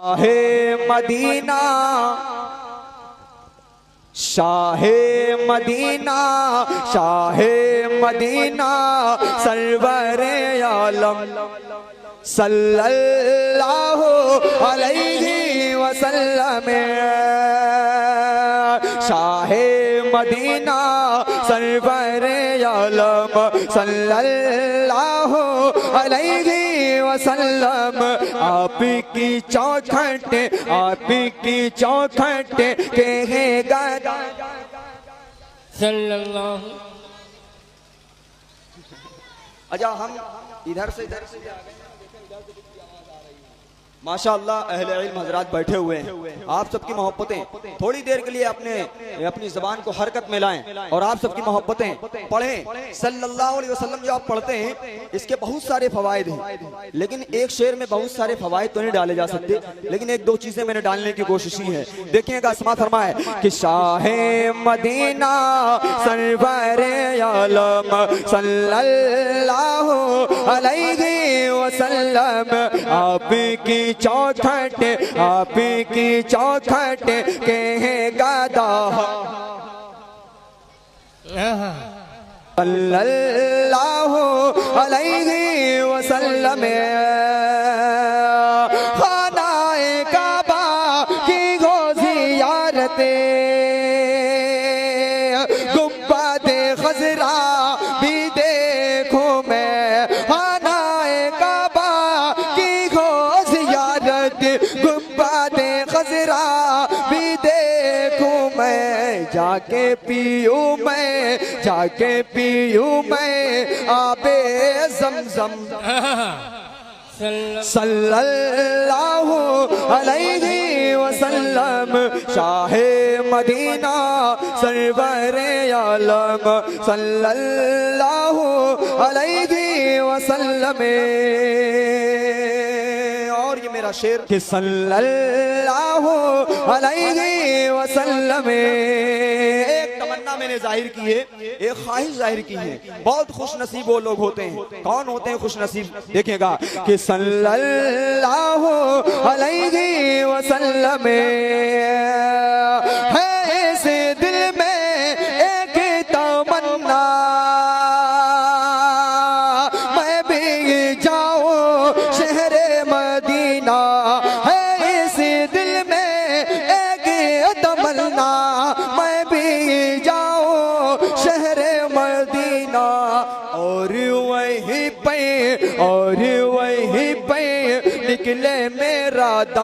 Shah Medina, Shah Medina, Shah Medina, Sarware आलम सल्लल्लाहु अलैहि वसल्लम। शाहे मदीना, सरवरे आलम सल्लल्लाहु अलैहि वसल्लम। आपकी चौखट, आपकी चौखट कहेगा सल्लल्लाहु। अच्छा हम इधर से आ गए, माशाअल्लाह अहले इल्म हजरात बैठे हुए हैं। आप सबकी मोहब्बतें थोड़ी देर के लिए अपनी ज़बान को हरकत में लाएं और आप सबकी मोहब्बतें पढ़ें। सल्लल्लाहु अलैहि वसल्लम जो आप पढ़ते हैं इसके बहुत सारे फवायद हैं, लेकिन एक शेर में बहुत सारे फवायद तो नहीं डाले जा सकते, लेकिन एक दो चीजें मैंने डालने की कोशिश की है। देखिएगा, समात फरमाए कि शाहे मदीना सरवरे आलम सल्लल्लाहु अलैहि वसल्लम। आपकी चौखट, आपकी चौखट कहेगा सल्लल्लाहु अलैहि वसल्लम। खानाए काबा की हो ज़ियारत, गुंबद खज़रा भी देखूं मैं। खानाए काबा की हो ज़ियारत, गुंबद खज़रा भी देखूं मैं। जाके पीऊं मैं, जाके पीऊं मैं आबे ज़मज़म सल्लल्लाहु अलैहि वसल्लम। शाहे मदीना सरवरे आलम सल्लल्लाहु अलैहि वसल्लम। और ये मेरा शेर कि सल्लल्लाहु अलैहि वसल्लम। एक तमन्ना मैंने जाहिर की है, एक ख्वाहिश जाहिर की है। बहुत खुश नसीब वो लोग होते हैं। कौन होते हैं खुश नसीब? देखिएगा कि सल्लल्लाहु अलैहि वसल्लम है ऐसे दिल में एक तमन्ना, मैं भी जाऊं शहरे मदीना। है ऐसे दिल में एक तमन्ना, मैं भी जाऊं शहरे मदीना। और वहीं पे निकले मेरा